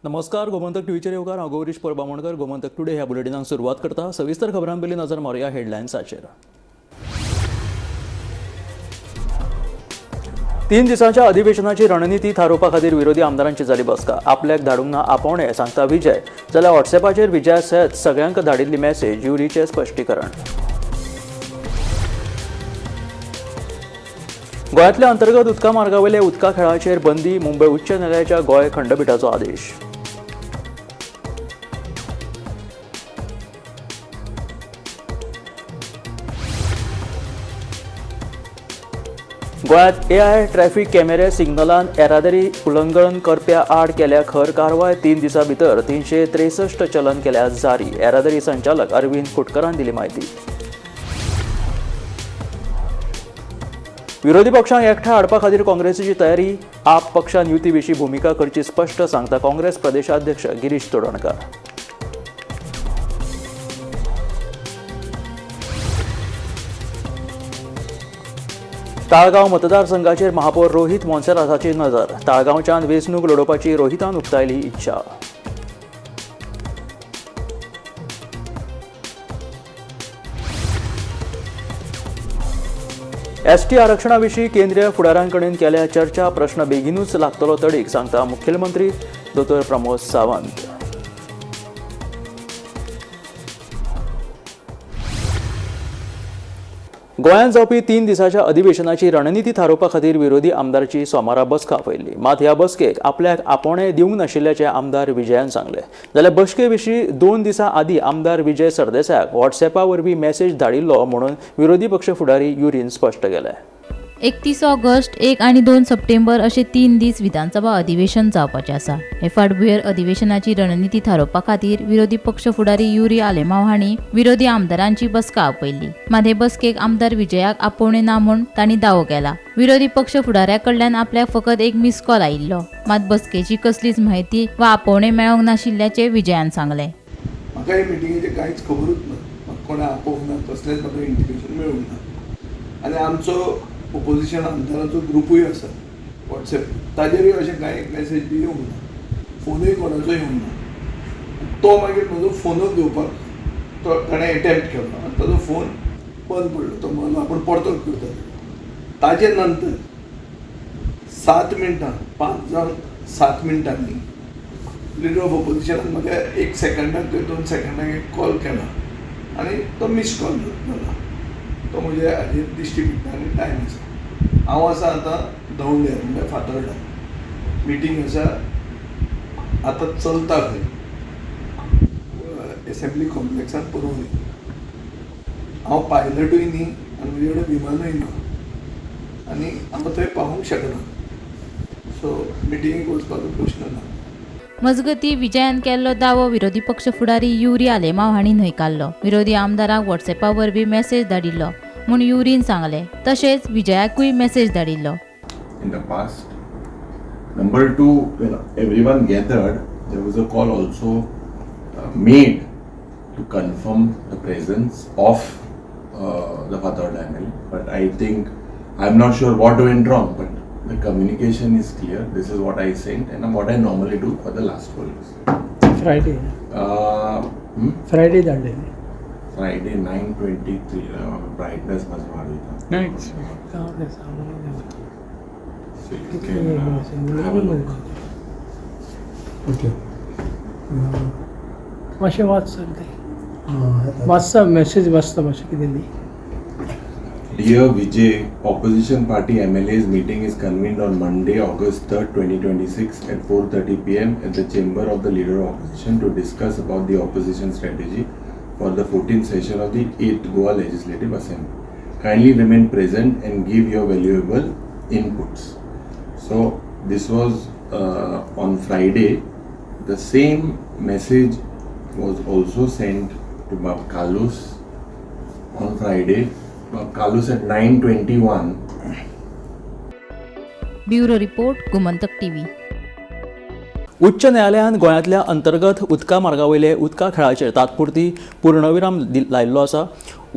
नमस्कार. गोमंतक टीव्हीचेर येवकार. हांव गौरीश परबामणकर. गोमंतक टुडे ह्या बुलेटिनाक सुरवात करता. सविस्तर खबरां पयलीं नजर मारूया हेडलायन्साचेर. 3 दिसांच्या अधिवेशनाची रणनीती थारोवपा खातीर विरोधी आमदारांची जाली बसका. आपल्याक धाडूंक ना आपोवणे सांगता विजय. जाल्यार व्हॉट्सॅपाचेर विजया सयत सगळ्यांक धाडिल्ली मॅसेज युरीचें स्पश्टीकरण. गोंयांतल्या अंतर्गत उदका मार्गावयले उदका खेळाचेर बंदी. मुंबय उच्च न्यायालयाच्या गोंय खंडपीठाचो आदेश. गोंयांत AI ट्रॅफिक कॅमेरे सिग्नलान येरादारी उल्लंघन करप्या आड केल्या खर कारवाय. 3 दिसां भितर 363 चलन केल्या जारी. येरादारी संचालक अरविंद कुटकरान दिली माहिती. विरोधी पक्षांक एकठांय हाडपा खातीर काँग्रेसीची तयारी. आप पक्षान युती विशीं भुमिका करची स्पश्ट सांगता काँग्रेस प्रदेशाध्यक्ष गिरीश चोडणकर. ताळगांव मतदारसंघाचेर महापौर रोहित मोन्सेराताची नजर. ताळगांवच्यान वेंचणूक लडोवपाची रोहितान उक्तायली इच्छा. ST आरक्षणा विशीं केंद्रीय फुडाऱ्यांकडेन केल्या चर्चा. प्रश्न बेगीनूच लागतलो तडीक सांगता मुखेलमंत्री दोतोर प्रमोद सावंत. गोंयांत जावपी 3 दिसांच्या अधिवेशनाची रणनीती थारोवपा खातीर विरोधी आमदारांची सोमारा बसका आपयल्ली. मात ह्या बसकेक आपल्याक आपोवणे दिवंक नाशिल्ल्याचें आमदार विजयान सांगलें. जाल्यार बसके विशीं 2 दिसां आदीं आमदार विजय सरदेसायाक व्हॉट्सॅपा वरवीं मॅसेज धाडिल्लो म्हणून विरोधी पक्ष फुडारी युरीन स्पश्ट केलें. 31 ऑगस्ट, 1 आनी 2 सप्टेंबर अशे 3 दीस विधानसभा अधिवेशन जावपाचें आसा. हे फाटभुंयेर अधिवेशनाची रणनीती थारोवपा खातीर विरोधी पक्ष फुडारी युरी आलेमांव हांणी विरोधी आमदारांची बसका आपयल्ली. मात हे बसकेक आमदार विजयाक आपोवणे ना म्हूण तांणी दावो केला. विरोधी पक्ष फुडाऱ्या कडल्यान आपल्याक फकत एक मिस कॉल आयिल्लो. मात बसकेची कसलीच म्हायती वा आपोवणे मेळोंक नाशिल्ल्याचें विजयान सांगलें. म्हाका हे मिटिंगेचे कांयच खबरूच ना. म्हाका कोणा आपोवंक ना, कसलेंच म्हाका इंडिकेशन मेळूंक ना. आनी आमचो ओपोजिशन आमदारांचो ग्रुपूय आसा वॉट्सॅप, ताजेरूय अशें कांय मॅसेज बी येवंक ना. फोनूय कोणाचो येवंक ना. तो मागीर म्हजो फोनूच घेवपाक ताणें एटेम्प्ट केलो आनी ताजो फोन बंद पडलो. तो म्हणलो आपूण परतो करता. ताजे नंतर 7 मिनटां, 5 जावन 7 मिनटांनी लिडर ऑफ ओपोजिशनान म्हाका 1 सेकंडाक 2 सेकंडाक एक कॉल केला आनी तो मिस कॉल जाला. तो म्हणजे हाजेर दिश्टी पडटा आनी टायम आसा. हांव आसा आतां दवंड्यार म्हणजे फातर्डा. मिटींग आसा आतां चलता खंय एसेंब्ली कॉम्प्लेक्सान परवरी. हांव पायलटूय न्ही आनी म्हजे कडेन विमानूय ना आनी हांव थंय पावूंक शकना. सो मिटिंगेक वचपाचो प्रश्न ना. मजगतीं विजयान केल्लो दावो विरोधी पक्ष फुडारी युरी आलेमांव हांणी न्हयकारलो. विरोधी आमदारांक व्हॉट्सॅपा वरवीं मॅसेज धाडिल्लो म्हूण युरीन सांगलें. तशेंच विजयाकूय मॅसेज धाडिल्लो. In the past. Number 2, when everyone gathered, there was a call also made to confirm the presence of the Fatarda ML. But I think, I'm not sure what went wrong, but the communication is clear. This is what I sent and what I normally do for the last 4 years. Friday. Friday that day. Friday 9:23. Brightness must be Night. so you can have a look. Okay. मातशें वाच sir ते. वाचता message वाचता मातशें कितें न्ही. Dear Vijay, opposition party MLA's meeting is convened on Monday, August 3rd, 2026 at 4:30 p.m. at the chamber of the Leader of Opposition to discuss about the opposition strategy for the 14th session of the 8th Goa Legislative Assembly. Kindly remain present and give your valuable inputs. So this was on Friday. The same message was also sent to Bab Kalus on Friday. Kalus at 9:21. Bureau report, Gomantak TV. उच्च न्यायालयान गोंयांतल्या अंतर्गत उदका मार्गावयले उदका खेळाचेर तात्पुरती पूर्णविराम लायिल्लो आसा.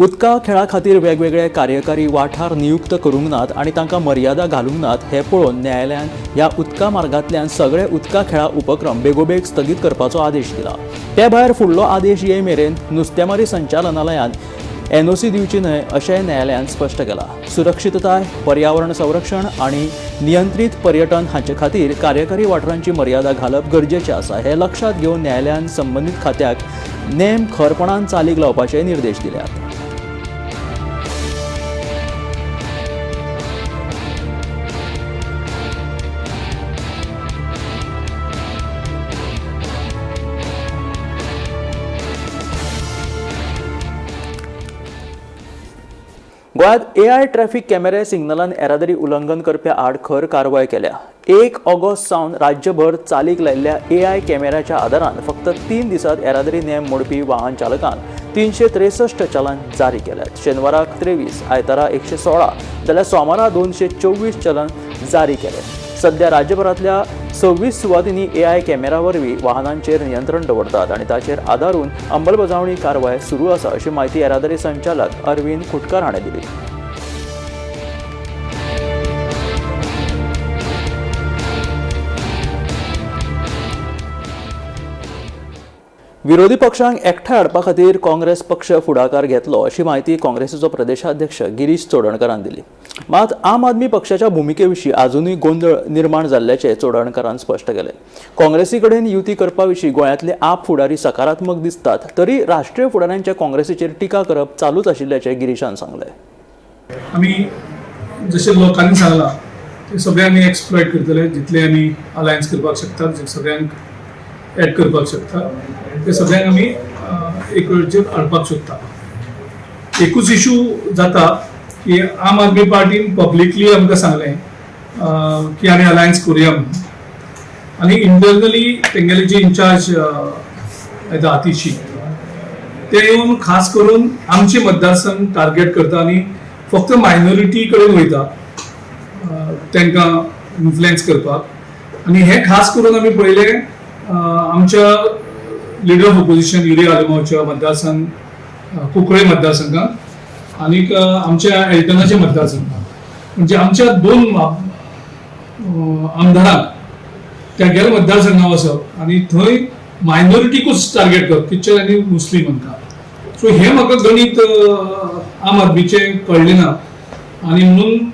उदका खेळा खातीर वेगवेगळे कार्यकारी वाठार नियुक्त करूंक नात आनी तांकां मर्यादा घालूंक नात हें पळोवन न्यायालयान ह्या उदका मार्गांतल्यान सगळे उदका खेळा उपक्रम बेगोबेग स्थगीत करपाचो आदेश दिला. ते भायर फुडलो आदेश ये मेरेन नुस्तेमारी संचालनालयान NOC दिवची न्हय अशेंय न्यायालयान स्पश्ट केलां. सुरक्षीतताय, पर्यावरण संरक्षण आनी नियंत्रीत पर्यटन हांचे खातीर कार्यकारी वाठारांची मर्यादा घालप गरजेचें आसा हें लक्षात घेवन न्यायालयान संबंदीत खात्याक नेम खरपणान चालीक लावपाचे निर्देश दिल्यात. गोंयांत AI ट्रॅफिक कॅमेरे सिग्नलान येरादारी उल्लंघन करप्या आड खर कारवाय केल्या. 1 ऑगस्ट सावन राज्यभर चालीक लायिल्ल्या AI कॅमेऱ्याच्या आदारान फक्त 3 दिसांत येरादारी नेम मोडपी वाहन चालकांक 363 चलन जारी केल्यात. शेनवाराक 23, आयतारा 116 जाल्यार सोमारा 224 चलन जारी केले. सध्या राज्यभरांतल्या 26 सुवातींनी AI कॅमेरा वरवीं वाहनांचेर नियंत्रण दवरतात आनी ताचेर आदारून अंमलबजावणी कारवाय सुरू आसा अशी माहिती येरादारी संचालक अरविंद खुटकार हाणें दिली. विरोधी पक्षांक एकठांय हाडपा खातीर काँग्रेस पक्ष फुडाकार घेतलो अशी माहिती काँग्रेसीचो प्रदेशाध्यक्ष गिरीश चोडणकरान दिली. मात आम आदमी पक्षाच्या भुमिके विशीं आजुनूय गोंधळ निर्माण जाल्ल्याचे चोडणकरान स्पश्ट केले. काँग्रेसी कडेन युती करपा विशीं गोंयांतले आप फुडारी सकारात्मक दिसतात तरी राष्ट्रीय फुडाऱ्यांच्या काँग्रेसीचेर टिका करप चालूच आशिल्ल्याचे गिरीशान सांगले. आमी जशें लोकांनी सांगलां ते सगळ्यांनी एक्सप्लॉयट करतले, जितले आमी अलायन्स करपाक शकतात, जे सगळ्यांक एड करपाक शकता ते सगळ्यांक आमी एक वेळचेर हाडपाक सोदता. एकूच इशू जाता की आम आदमी पार्टीन पब्लिकली आमकां सांगलें की आमी अलायन्स करुया म्हणून, आनी इंटरनली तेंगेले जे इन्चार्ज येता आतिशी ते येवन खास करून आमचे मतदारसंघ टार्गेट करता आनी फक्त मायनॉरिटी कडेन वयता तांकां इन्फ्लुएन्स करपाक. आनी हे खास करून आमी पळयले आमच्या लिडर ऑफ ऑपोजिशन युरी आलेमांवच्या मतदारसंघ कुंकळे मतदारसंघात आनीक आमच्या एल्टनाच्या मतदारसंघात, म्हणजे आमच्या 2 आमदारांक त्या मतदारसंघात वचप आनी थंय मायनॉरिटीकूच टार्गेट करप, क्रिश्चन आनी मुस्लीम हांकां. सो हे म्हाका गणित आम आदमीचें कळ्ळें ना आनी म्हणून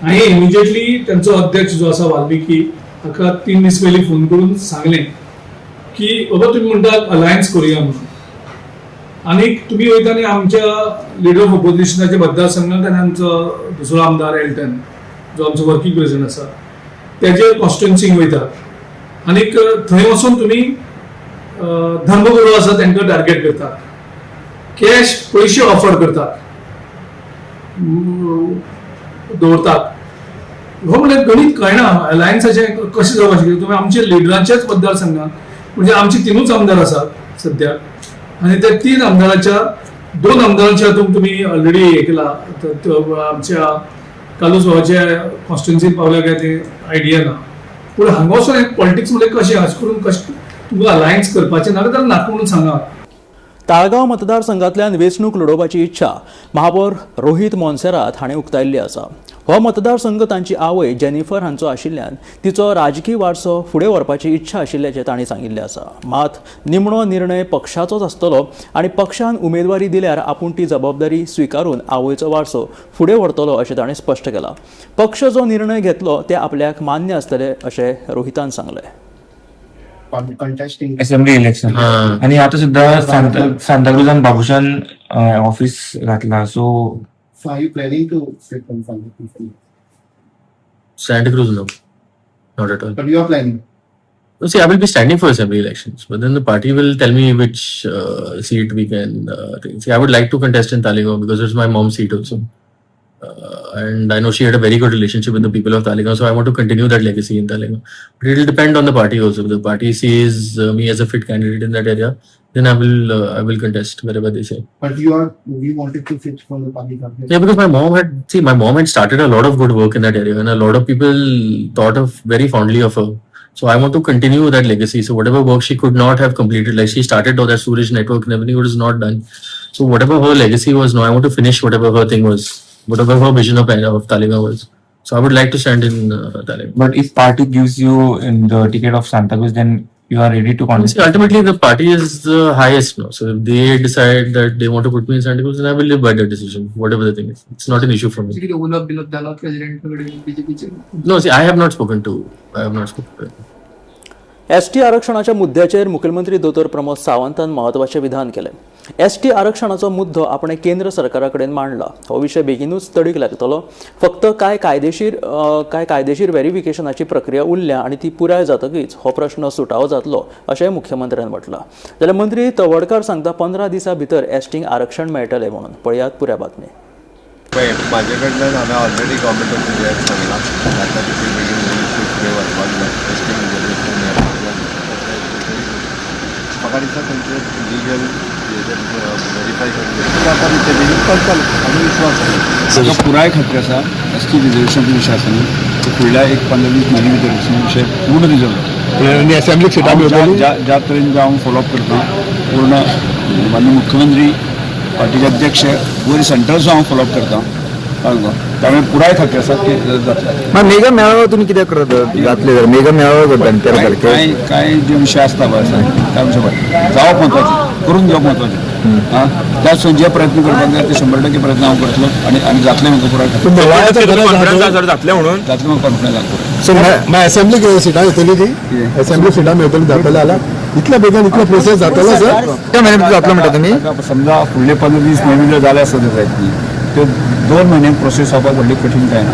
हांवें इमिजिएटली तांचो अध्यक्ष जो आसा वाल्मिकी हाका 3 दीस पयलीं फोन करून सांगलें की बाबा तुम्ही म्हणटात अलायन्स करुया म्हणून, आनी तुम्ही वयता आनी आमच्या लिडर ऑफ ऑपोजिशनाच्या मतदारसंघात आनी आमचो दुसरो आमदार एल्टन जो आमचो वर्किंग प्रेसिडेंट आसा तेजे कॉन्स्टिट्युएन्सीक वयतात आनीक थंय वचून तुमी धर्मगुरू आसा तांकां टार्गेट करतात, कॅश पयशे ऑफर करतात, दवरतात. हो म्हणजे गणित कळना अलायन्साचें कशें जावपाक शकता. तुम्ही आमच्या लिडराच्याच मतदारसंघात म्हणजे आमचे 3च आमदार आसात सद्याक आनी त्या 3 आमदाराच्या 2 आमदारांच्या हातूंत तुमी ऑलरेडी हे केला. आमच्या कालूस भावाच्या कॉन्स्टिट्युएन्सीत पावल्या काय ते आयडिया ना, पूण हांगा वचून पॉलिटिक्स म्हणजे कशें अशें करून कशें तुमकां अलायन्स करपाचें ना जाल्यार नाका म्हणून सांगा. ताळगांव मतदारसंघातल्यान वेंचणूक लडोवपाची इच्छा महापौर रोहित मोन्सेरात हाणें उक्तायिल्ली आसा. हो मतदारसंघ तांची आवय जेनिफर हांचो आशिल्ल्यान तिचो राजकीय वारसो फुडें व्हरपाची इच्छा आशिल्ल्याचें तांणी सांगिल्लें आसा. मात निमणो निर्णय पक्षाचोच आसतलो आनी पक्षान उमेदवारी दिल्यार आपूण ती जबाबदारी स्विकारून आवयचो वारसो फुडें व्हरतलो अशें ताणें स्पश्ट केलां. पक्ष जो निर्णय घेतलो ते आपल्याक मान्य आसतले अशें रोहितान सांगलें. असेंब्ली इलेक्शन आणि आता सुद्धा सांताक्रुजान बाबुशान ऑफिस घातला. So are you planning to sit on Santa Cruz? Santa Cruz, no, not at all. But you are planning. No, see, I will be standing for assembly elections, but then the party will tell me which seat we can take. See, I would like to contest in Talegaon because it's my mom's seat also. And I know she had a very good relationship with the people of Talegaon, so I want to continue that legacy in Talegaon. But it will depend on the party also. If the party sees me as a fit candidate in that area, then I will contest wherever they say. But you wanted to sit for the party campaign. Yeah, because my mom had started a lot of good work in that area, and a lot of people thought of very fondly of her. So I want to continue that legacy. So whatever work she could not have completed, like she started all that storage network and everything, was not done. So whatever her legacy was, now I want to finish whatever her thing was, whatever her vision of Talegaon was. So I would like to stand in Talegaon. But if party gives you in the ticket of Santa Cruz, then you are ready to See, contest. ultimately, the party is the highest now. So if they decide that they want to put me in Santa Cruz, then I will live by that decision, whatever the thing is. It's not an issue for me. No, see, I have not spoken to. ST आरक्षणाच्या मुद्द्याचेर मुखेलमंत्री दोतोर प्रमोद सावंतान महत्वाचे विधान केले. ST आरक्षणाचो मुद्दो आपण केंद्र सरकारा कडेन मांडला. हो विशय बेगीनूच तडीक लागतलो. फक्त काय कायदेशीर व्हेरिफिकेशनाची प्रक्रिया उरल्या आणि ती पुराय जातकीच हो प्रश्न सुटावो जातलो अशें मुख्यमंत्र्यान म्हटलां. जाल्यार मंत्री तवडकार सांगता 15 दिसां भितर एसटीक आरक्षण मेळटलें म्हणून. पळयात पुऱ्या बातमी. माझे कडल्यान हांवें ऑलरेडी गव्हर्मेंट ऑफ इंडियाक सांगलां आतां तितली बेगीन वचपाक जाय एसटी रिजर्वेशन म्हाका दिसता खंयचे लिगल व्हेरीफाय करता ते बेगीन करतले आनी विश्वास आसा. ताका पुराय खात्री आसा एसटी रिजर्वेशन विशय आसा न्ही तो फुडल्या 1-15 म्हयने भितर विशय पूर्ण रिजर्व असेंब्लीक सिटां ज्या तरेन हांव फॉलोअप करता पूर्ण माननीय मुख्यमंत्री पार्टीचे अध्यक्ष वयर सेंटरचो हांव फॉलोअप करता कळ्ळें त्यामुळे पुराय खात्री आसा की जातलें. मेगा मेळावा तुमी कित्याक करतात जातले मेगा मेळावा करतात काय जे विशय आसता पळय त्या विशय जावप महत्वाचें करून घेवप महत्वाचें. त्याच जे प्रयत्न करपाक जाय ते 100% प्रयत्न हांव करतलो आनी जातलें म्हाका पुराय खात्री जातले म्हणून जातलें म्हाका कॉन्फिडन्स आसा. सो असेंब्ली सिटां येतली ती असेंब्ली सिटां मेळटली जातले जाल्यार इतल्या बेगीन इतलो प्रोसेस जातलो सर त्या महिन्यात जातलो म्हणटा तुमी. समजा फुडले 15-20 म्हयने जाले आसत जायत न्ही त्यो 2 म्हयने प्रोसेस जावपाक व्हडली कठीण काय ना.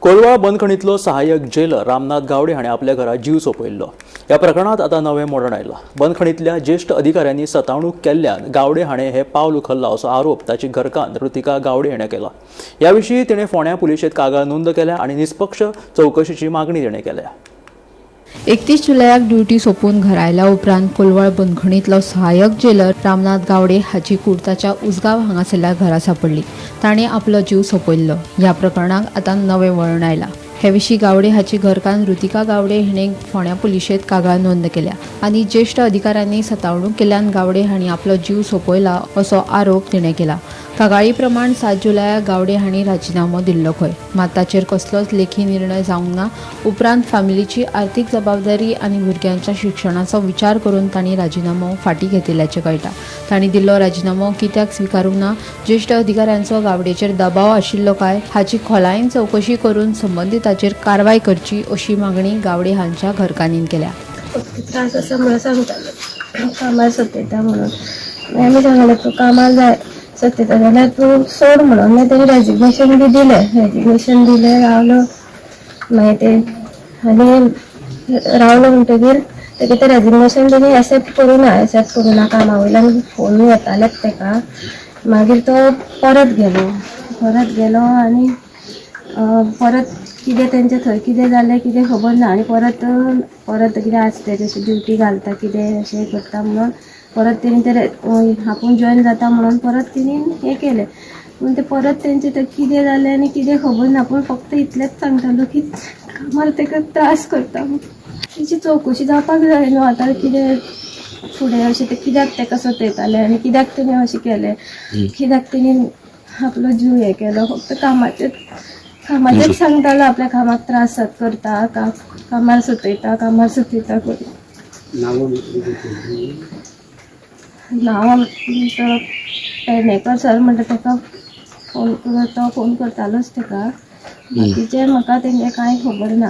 कोलवा बंदखणीतलो सहाय्यक जेलर रामनाथ गावडे हाणें आपल्या घरा जीव सोंपयल्लो. ह्या प्रकरणात आतां नवें मोडण आयलां. बंदखणीतल्या ज्येश्ठ अधिकाऱ्यांनी सतावणूक केल्ल्यान गावडे हाणें हे पावल उखल्ला असो आरोप ताची घरकान्न ऋतिका गावडे हाणें केला. ह्या विशीं तिणें फोंड्या पुलिशेंत कागाळ नोंद केल्या आनी निष्पक्ष चवकशीची मागणी तिणें केल्या. 31 जुलयाक ड्युटी सोंपून घरा आयल्या उपरांत कोलवळ बंदखणीतलो सहाय्यक जेलर रामनाथ गावडे हाची कुर्ताच्या उसगांव हांगासरल्या घरा सापडली. ताणें आपलो जीव सोंपयल्लो. ह्या प्रकरणाक आतां नवें वळण आयलां. हे विशीं गावडे हाची घरकान्न ऋतिका गावडे हिणें फोंड्या पुलिशेंत कागाळ नोंद केल्या आनी ज्येश्ठ अधिकाऱ्यांनी सतावणूक केल्ल्यान गावडे हांणी आपलो जीव सोंपयला असो आरोप तिणें केला. कागाळी प्रमाण 7 जुलयाक गावडे हांणी राजिनामो दिल्लो खंय. मात ताचेर कसलोच लेखी निर्णय जावंक ना. उपरांत फॅमिलीची आर्थीक जबाबदारी आनी भुरग्यांच्या शिक्षणाचो विचार करून तांणी राजिनामो फाटीं घेतिल्ल्याचें कळटा. तांणी दिल्लो राजिनामो कित्याक स्विकारूंक ना, ज्येश्ठ अधिकाऱ्यांचो गावडेचेर दबाव आशिल्लो काय हाची खोलायेन चवकशी करून संबंधिताचेर कारवाय करची अशी मागणी गावडे हांच्या घरकान्नीन केल्या. त्रास आसा म्हणून सांगतालो कामार सतयता म्हणून आमी सांगलें तूं कामार जाय सतयता जाल्यार तूं सोड म्हणून मागीर तेणी रेजिग्नेशन बी दिलें रावलो. मागीर ते आनी रावलो म्हणटगीर तेगे तें रेजिग्नेशन तेणी एक्सेप्ट करूना कामा वयल्यान फोन येतालेच तेका. मागीर तो परत गेलो आनी परत कितें तेंचें थंय कितें जालें कितें खबर ना आनी परत कितें आसता जशें ड्युटी घालता कितें अशें करता म्हणून परत तेणी ते आपूण जॉयन जाता म्हणून परत तेणी हें केलें. पूण ते परत तेंचें थंय कितें जालें आनी कितें खबर ना. पूण फक्त इतलेंच सांगतालो की कामार तेका त्रास करता म्हणून. तेची चवकशी जावपाक जाय न्हू आतां कितें फुडें अशें ते कित्याक तेका सतयताले आनी कित्याक तेणी अशें केलें, कित्याक तेणी आपलो जीव हें केलो. फक्त कामाचेच सांगतालो आपल्या कामाक त्रास करता कामार सतयता करून. नांव पेडणेकर सर म्हणटा तेका फोन करतालोच तेका. बाकीचें म्हाका तेंगे कांय खबर ना.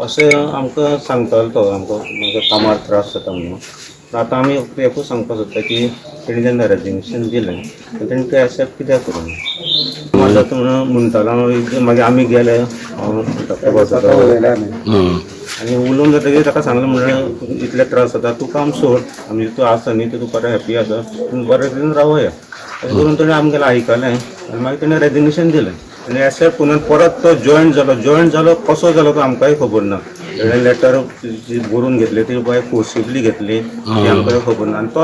अशें आमकां सांगतालो तो म्हाका कामार त्रास जाता म्हणून. आतां आमी एकूच सांगपाक सोदता की तेणी जेन्ना रेजिग्नेशन दिलें तेणी तें एक्सेप्ट कित्याक करूंक ना म्हणटालो. मागीर आमी गेले आनी उलोवंक जातकीर ताका सांगलें म्हणल्यार इतले त्रास जाता तूं काम सोड आमी तूं आसा न्ही तूं बरें हॅप्पी आसा तूं बरें तरेन रावया अशें करून ताणें आमगेलें आयकलें आनी मागीर ताणें रेजिग्नेशन दिलें. आनी एक्सेप्ट करून परत तो जॉयन जालो कसो जालो तो आमकांय खबर ना. ताणें लेटर बरोवन घेतली ती बाय फोर्सिबली घेतली ती आमकां खबर ना. आनी तो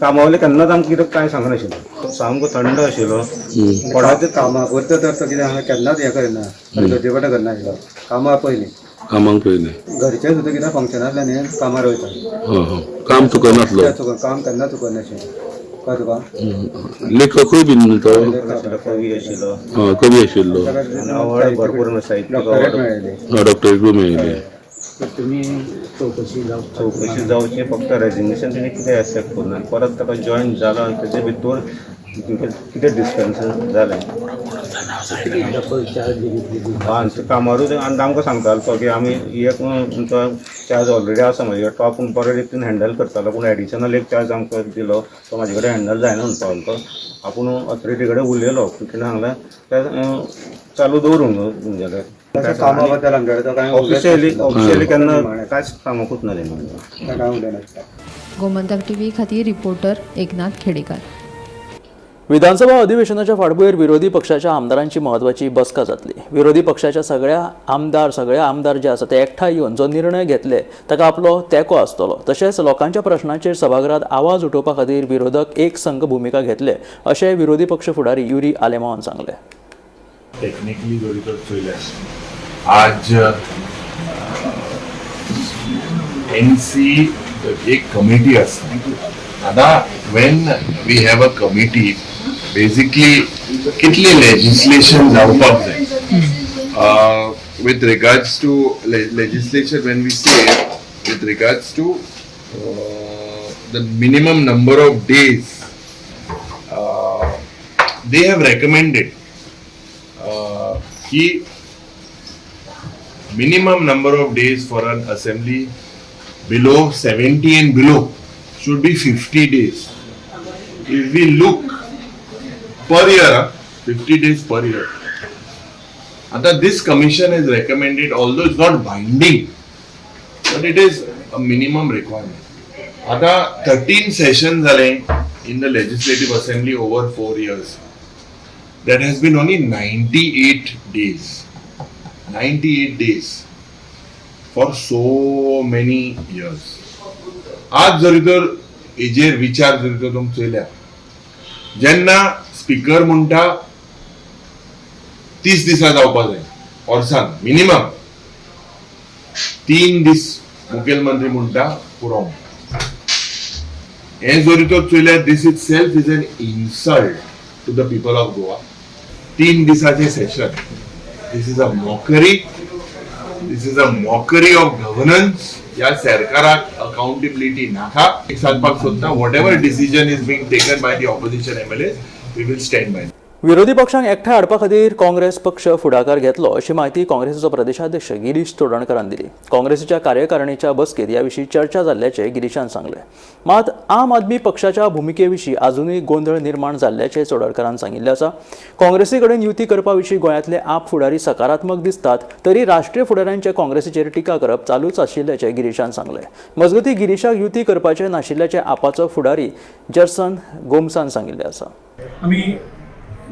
कामावयले केन्नाच आमकां कितें कांय सांगनाशिल्लो. तो सामको थंड आशिल्लो. कोणाचें कामाक वरता तर कितें हांगा केन्नाच हें करिना गड्डेपणां करनाशिल्लो कामाक पयलीं कामाक पयलें घरचे सुद्दां कितें फंक्शन आसलें न्ही कामार वयता काम चुकनासलो काम केन्ना चुकनाशें कळ्ळें तुका लेखकूय बीन तो कवी आशिल्लो कवी आशिल्लो आवड भरपूर डॉक्टरेट मेळ्ळेली डॉक्टरेटूय मेळिल्ले तुम्ही चौकशी चौकशी जावची फक्त रेजिग्नेशन तेणी कितें एक्सेप्ट करना परत ताका जॉईन जाला आनी तेजे भितर कितें डिस्टन्स जालें आनी कामारूच आनी आमकां सांगतालो तो की आमी एक तुमचो चार्ज ऑलरेडी आसा म्हाजे तो आपूण बरे रितीन हँडल करतालो पूण एडिशनल एक चार्ज आमकां दिलो तो म्हाजे कडेन हँडल जायना म्हणपालो तो आपूण ऑथॉरिटी कडेन उलयलो तिणें सांगलें तें चालू दवरूंक तुमगेलें कामा बद्दल आमच्या काय ऑफिशियली केन्ना कांयच सांगूंकूच ना तेणें काय उलयना गोमंतक टीव्ही खातीर रिपोर्टर एकनाथ खेडेकार. विधानसभा अधिवेशनाच्या फाटभुंयेर विरोधी पक्षाच्या आमदारांची महत्वाची बसका जातली. विरोधी पक्षाच्या सगळे आमदार जे आसा ते एकठांय येवन जो निर्णय घेतले ताका आपलो तेंको आसतलो. तशेंच लोकांच्या प्रश्नांचेर सभागृहात आवाज उठोवपा खातीर विरोधक एक संघ भुमिका घेतले अशें विरोधी पक्ष फुडारी युरी आलेमावान सांगले. टेक्निकली जरी तर चोयल्यार आज एनसी एक कमिटी आसा. आता when we have a committee basically कितले लेजिस्लेशन जावपाक जाय with regards to legislation when we say with regards to the minimum number of days they have recommended कि minimum number of days for an assembly below 70 and below should be 50 days. If we look per year, 50 days per year. आता this commission has recommended, although it's not binding, but it is a minimum requirement. आता 13 sessions झाले in the Legislative Assembly over 4 years. That has been only 98 days. 98 days for so many years. आज जरी तर हेजेर विचार जरी तर तुमचो चोयल्या जेन्ना स्पीकर म्हणटा 30 दिसा जावपा जाय वर्सान मिनिमम 3 दीस मुखेलमंत्री म्हणटा पुरो हे जरी तर चोयल्या this itself is an insult to the people of Goa. 3 दिसाचे session this is a mockery of governance. या सरकाराक अकाउंटेबिलिटी नाका. एक सांगपाक सोदता whatever decision is being taken by the opposition MLA we will stand by. विरोधी पक्षांक एकठांय हाडपा खातीर काँग्रेस पक्ष फुडाकार घेतलो अशी माहिती काँग्रेसीचो प्रदेशाध्यक्ष गिरीश चोडणकरान दिली. काँग्रेसीच्या कार्यकारिणीच्या बसकेत ह्या विशीं चर्चा जाल्ल्याचे गिरीशान सांगले. मात आम आदमी पक्षाच्या भुमिके विशीं अजूनय गोंधळ निर्माण जाल्ल्याचे चोडणकरान सांगिल्ले आसा. काँग्रेसी कडेन युती करपा विशीं गोंयांतले आप फुडारी सकारात्मक दिसतात तरी राष्ट्रीय फुडाऱ्यांचे काँग्रेसीचेर टिका करप चालूच आशिल्ल्याचे गिरीशान सांगले. मजगतीं गिरीशाक युती करपाचे नाशिल्ल्याचे आपाचो फुडारी जर्सन गोमसान सांगिल्ले आसा.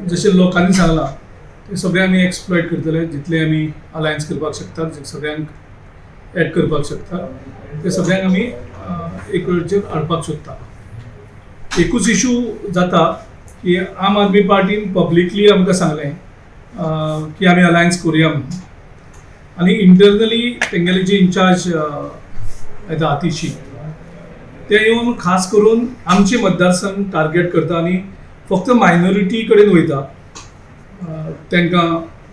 जशें लोकांनी सांगलां ते सगळे आमी एक्सप्लॉयट करतले. जितले आमी अलायन्स करपाक शकतात जे सगळ्यांक एड करपाक शकतात ते सगळ्यांक आमी एक वेळचेर हाडपाक सोदता. एकूच इशू जाता की आम आदमी पार्टीन पब्लिकली आमकां सांगलें की आमी अलायन्स करुया म्हणून आनी इंटरनली तेंगेले जे इन्चार्ज येता आतिशी ते येवन खास करून आमचे मतदारसंघ टार्गेट करता आनी फक्त मायनॉरिटी कडेन वयता तांकां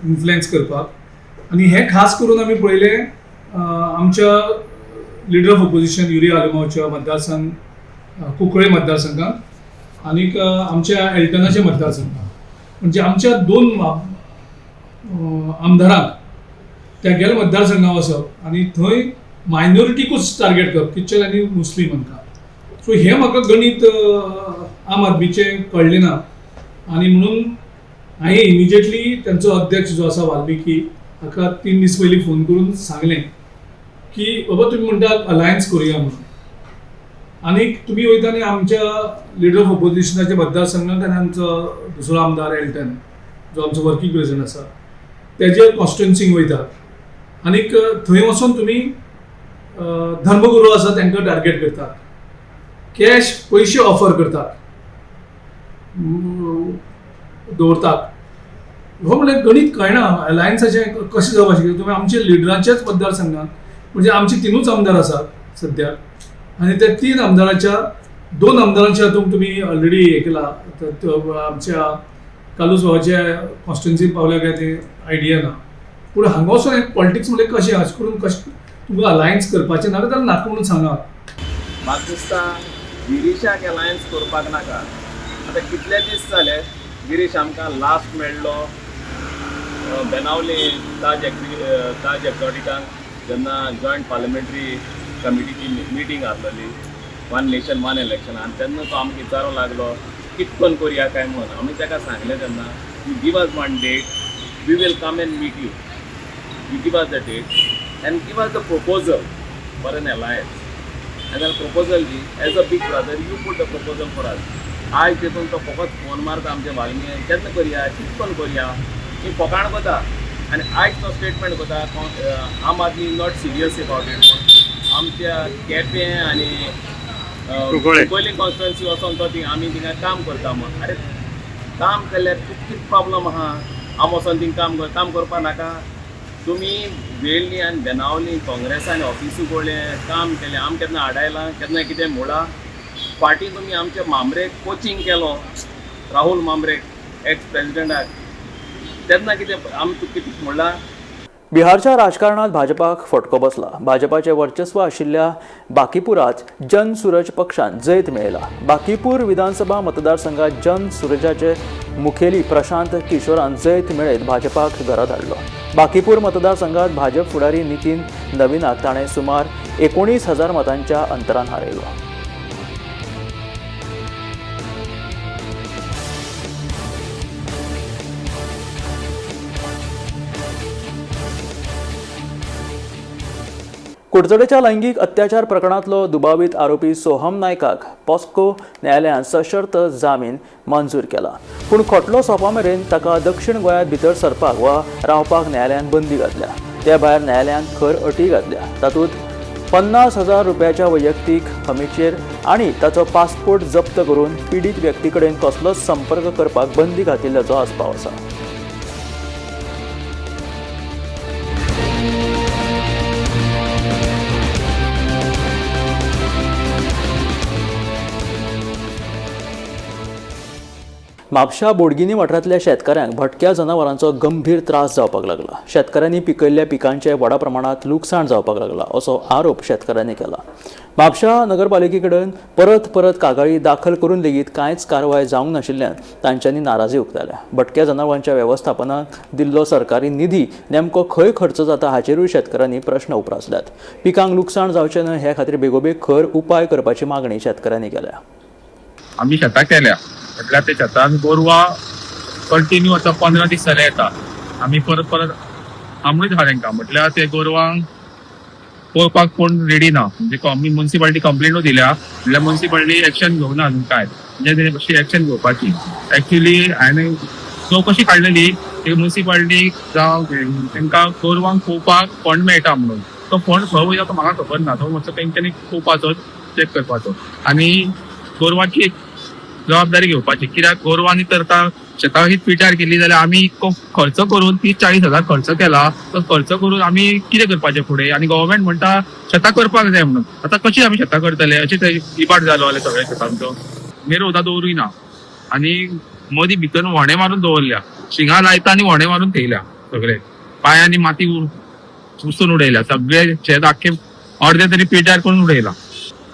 इन्फ्लुएन्स करपाक. आनी हे खास करून आमी पळयलें आमच्या लिडर ऑफ ऑपोजिशन युरी आलेमावच्या मतदारसंघ कुंकळे मतदारसंघात आनीक आमच्या एल्टनाच्या मतदारसंघात म्हणजे आमच्या 2 आमदारांक तेगेल्या मतदारसंघांत वचप आनी थंय मायनॉरिटीकूच टार्गेट करप क्रिश्चन आनी मुस्लीम हांकां. सो हे म्हाका गणित आम आदमीचें कळ्ळें ना आनी म्हणून हांवें इमिजिएटली तांचो अध्यक्ष जो आसा वाल्मिकी हाका 3 दीस पयलीं फोन करून सांगलें की बाबा तुमी म्हणटात अलायन्स करुया म्हणून आनीक तुमी वयता आनी आमच्या लिडर ऑफ ऑपोजिशनाच्या मतदारसंघांत आनी आमचो दुसरो आमदार एल्टन जो आमचो वर्कींग प्रेसिडेंट आसा तेजे कॉन्स्टिट्युएन्सीक वयतात आनीक थंय वचून तुमी धर्मगुरू आसा तांकां टार्गेट करतात. कॅश पयशे ऑफर करतात दवरतात हो म्हणजे गणित कळना अलायन्साचे कशें जावपाचें. तुम्ही आमच्या लिडराच्याच मतदारसंघात म्हणजे आमची 3च आमदार आसात सद्याक आनी त्या 3 आमदाराच्या 2 आमदारांच्या हातूंत तुमी ऑलरेडी हे केला. आमच्या कालूस भावाच्या कॉन्स्टिट्युन्सी पावल्या काय ते आयडिया ना. पूण हांगा वचून एक पॉलिटिक्स म्हणजे कशें अशें करून कशें तुमकां अलायन्स करपाचें नाका जाल्यार नाका म्हणून सांगा. म्हाका दिसता गिरीशाक अलायन्स करपाक नाका. आतां कितले दीस जाले गिरीश आमकां लास्ट मेळ्ळो बेनावली ताज एक्झॉटिकान जेन्ना जॉयंट पार्लमेंटरी कमिटीची मिटींग आसलेली 1 नेशन 1 इलेक्शन आनी तेन्ना तो आमकां विचारूं लागलो कितकोन करया काय म्हणून. आमी ताका सांगलें तेन्ना you give us 1 date we will come and meet you give us the date and give us the proposal for an alliance. And the proposal as a big brother, you put the proposal for us. आज तितून तो फकत phone मारता आमच्या वागणी केन्ना करया कितकोन करया ही फकाण कोता आनी आयज तो स्टेटमेंट कोता आम आदमी नॉट सिरियस अबाउट इट म्हणून. आमच्या केपें आनी कुंकळी कॉन्स्टिट्युएन्सी वचोन तो आमी थिंगा काम करता म्हणून. अरे काम केल्यार कितकी प्रॉब्लम आहा. हांव वचोन थिंगा काम करपा नाका. तुमी वेळ्ळी आनी बेनावली काँग्रेसान ऑफिसी उगडलें काम केलें. आम केन्ना आडायलां केन्ना कितें म्हणलां. फाटीं तुमी आमच्या मामरेक कोचिंग केलो राहुल मामरेक एक्स प्रेसिडेंटाक तेन्ना कितें आमी कितें म्हणलां. बिहारच्या राजकारणात भाजपाक फटको बसला. भाजपाचे वर्चस्व आशिल्ल्या बाकीपुरात जन सूरज पक्षान जैत मेळयला. बाकीपूर विधानसभा मतदारसंघात जन सूरजाचे मुखेली प्रशांत किशोरान जैत मेळयत भाजपाक घरा धाडलो. बाकीपूर मतदारसंघात भाजप फुडारी नितीन नवीनाक ताणें सुमार 19,000 मतांच्या अंतरान हारयलो. कुडचडेच्या लैंगिक अत्याचार प्रकरणातलो दुबावीत आरोपी सोहम नायकाक पॉस्को न्यायालयान सशर्त जामीन मंजूर केला. पूण खटलो सोंपा मेरेन ताका दक्षिण गोंयांत भितर सरपाक वा रावपाक न्यायालयान बंदी घातल्या. त्या भायर न्यायालयान खर अटी घातल्या. तातूंत 50,000 रुपयाच्या वैयक्तीक हमीचेर आनी ताचो पासपोर्ट जप्त करून पिडीत व्यक्ती कडेन कसलोच संपर्क करपाक बंदी घातिल्ल्याचो आस्पाव आसा. म्हापशा बोडगिनी वाठारांतल्या शेतकऱ्यांक भटक्या जनावरांचो गंभीर त्रास जावपाक लागला. शेतकऱ्यांनी पिकयल्ल्या पिकांचे व्हडा प्रमाणात लुकसाण जावपाक लागला असो आरोप शेतकऱ्यांनी केला. म्हापशा नगरपालिके कडेन परत कागाळी दाखल करून लेगीत कांयच कारवाय जावंक नाशिल्ल्यान तांच्यांनी नाराजी उक्तायल्या. भटक्या जनावरांच्या वेवस्थापनाक दिल्लो सरकारी निधी नेमको खंय खर्च जाता हाचेरूय शेतकऱ्यांनी प्रश्न उपरासल्यात. पिकांक लुकसाण जावचें न्हय हे खातीर बेगोबेग खर उपाय करपाची मागणी शेतकऱ्यांनी केल्या. आमी शेतां केल्या म्हटल्यार ते शेतान गोरवां कंटिन्यू आतां 15 दीस जाले येता. आमी परत आमूच आहा तांकां म्हटल्यार ते गोरवांक पळोवपाक कोण रेडी ना. म्हणजे आमी म्युनिसिपालिटी कंप्लेनूय दिल्या म्हटल्यार म्युनिसिपालिटी एक्शन घेवना अजून काय म्हणजे अशी एक्शन घेवपाची. एक्च्युली हांवें चवकशी काडलेली म्युनिसिपालिटी जावं तांकां गोरवांक पळोवपाक फंड मेळटा म्हणून. तो फंड खंय वयता तो म्हाका खबर ना. तो मातसो तेंच्यांनी पळोवपाचो चॅक करपाचो आनी गोरवांची जबाबदारी घेवपाची. कित्याक गोरवांनी तर शेताक ही पिटार केली जाल्यार आमी इतको खर्च करून 30-40 हजार खर्च केला. तो खर्च करून आमी कितें करपाचें फुडें. आनी गव्हर्मेंट म्हणटा शेतां करपाक जाय म्हणून. आतां कशी आमी शेतां करतले अशें इबाड जालो जाल्यार सगळ्या शेतांचो. मेरो सुद्दां दवरूय आनी मदीं भितर व्हणें मारून दवरल्या. शिंगां लायता आनी व्हणें मारून थेयल्या सगळे. पांयांनी माती उसून उडयल्या. सगळे शेत आख्खे अर्धे तरी पिटार करून उडयला.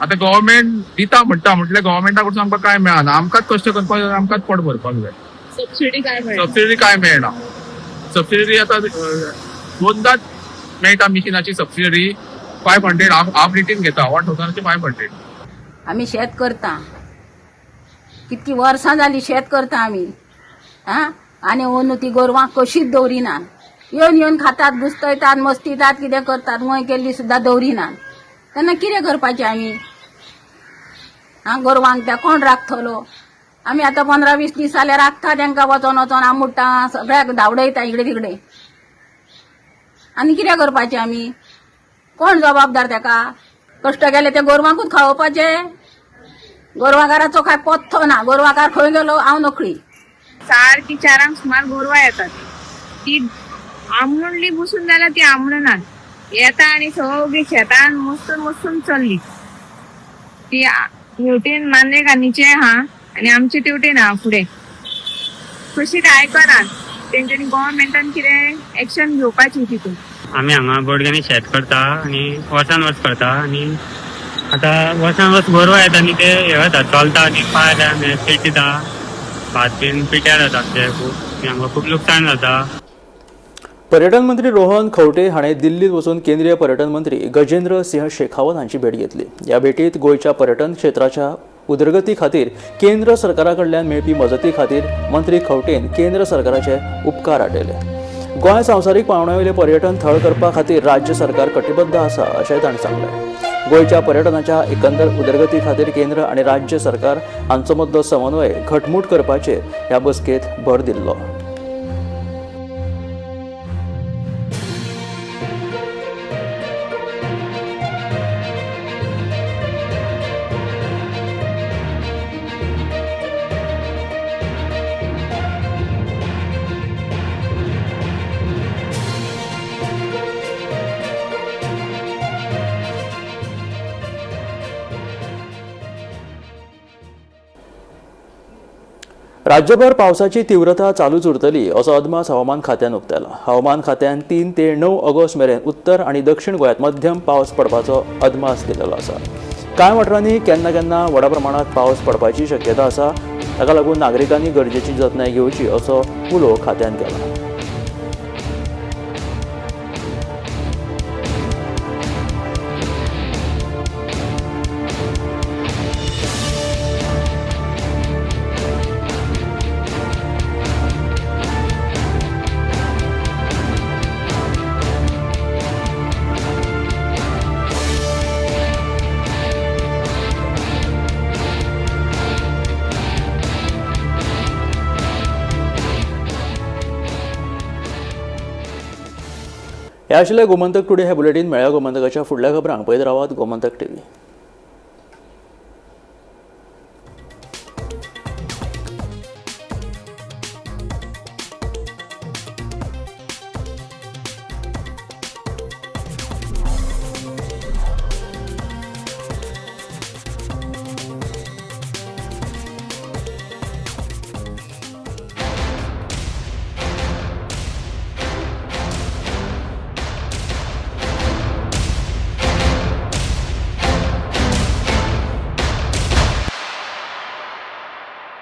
आता गव्हर्मेंट दिता म्हणटा म्हटल्यार गव्हर्मेंटा कडसून आमकां काय मेळना. आमकांच कश्ट करपाक जाय. आमकांच पोट भरपाक जाय. सबसिडी काय मेळना. सबसिडी आतां 2दाच मेळटा मिशिनाची सबसिडी. 500 हाफ लिटीन घेता 1500. आमी शेत करता कितकी वर्सां जाली शेत करता आमी. आनी अंदू ती गोरवां कशीच दवरिनात. येवन खातात घुसतयतात मस्तितात कितें करतात. वय केल्ली सुद्दां दवरिनात. तेन्ना कितें करपाचें आमी. गोरवांक त्या कोण राखतलो. आमी आतां 15-20 दीस जाले राखता तांकां वचोन आमुडटा सगळ्याक धांवडयता इकडे तिकडे. आनी कितें करपाचें आमी. कोण जबाबदार ताका. कश्ट केले ते गोरवांकूच खावोवपाचे. गोरवांकाराचो काय पत्तो ना. गोरवांकार खंय गेलो हांव नोकळी. सारकी 4 सुमार गोरवां येतात. ती आमणली बसून जाल्यार ती आमणनात येता आनी सगळी शेतान मसून चल्ली ती हेवटेन मांद्रेकान्नीचे आहा आनी आमचे तेवटेन आहा फुडें कशी आयकनात तेंच्यांनी गव्हर्मेंटान कितें एक्शन घेवपाची तितून आमी हांगा बोडग्यांनी शेत करता आनी वर्सान वर्स करता आनी आतां वर्सान वर्स गोरवां येता आनी ते हे जाता चलता आनी पायल्या पीट दिता भात बीन पिट्यार जाता ते खूब हांगा खूब लुकसाण जाता. पर्यटन मंत्री रोहन खंवटे हाणें दिल्लीत वचून केंद्रीय पर्यटन मंत्री गजेंद्र सिंह शेखावत हांची भेट घेतली. ह्या भेटीत गोंयच्या पर्यटन क्षेत्राच्या उदरगती खातीर केंद्र सरकारा कडल्यान मेळपी मजती खातीर मंत्री खंवटेन केंद्र सरकाराचे उपकार आटयले. गोंय संवसारीक पावंड्यावेलें पर्यटन थळ करपा खातीर राज्य सरकार कटिबद्ध आसा अशेंय ताणें सांगलें. गोंयच्या पर्यटनाच्या एकंदर उदरगती खातीर केंद्र आनी राज्य सरकार हांचो मदलो समन्वय घटमूट करपाचेर ह्या बसकेंत भर दिल्लो. राज्यभर पावसाची तीव्रता चालूच उरतली असो अदमास हवामान खात्यान उक्तायला. हवामान खात्यान 3 ते 9 ऑगस्ट मेरेन उत्तर आनी दक्षिण गोंयांत मध्यम पावस पडपाचो अदमास दिलेलो आसा. कांय वाठारांनी केन्ना केन्ना व्हड प्रमाणात पावस पडपाची शक्यता आसा. ताका लागून नागरिकांनी गरजेची जतनाय घेवची असो उलो खात्यान केला. हे आशिल्ले गोमंतक टुडे हे बुलेटीन. मेळ्या गोमंतकाच्या फुडल्या खबरांक पळयत रावात गोमंतक TV.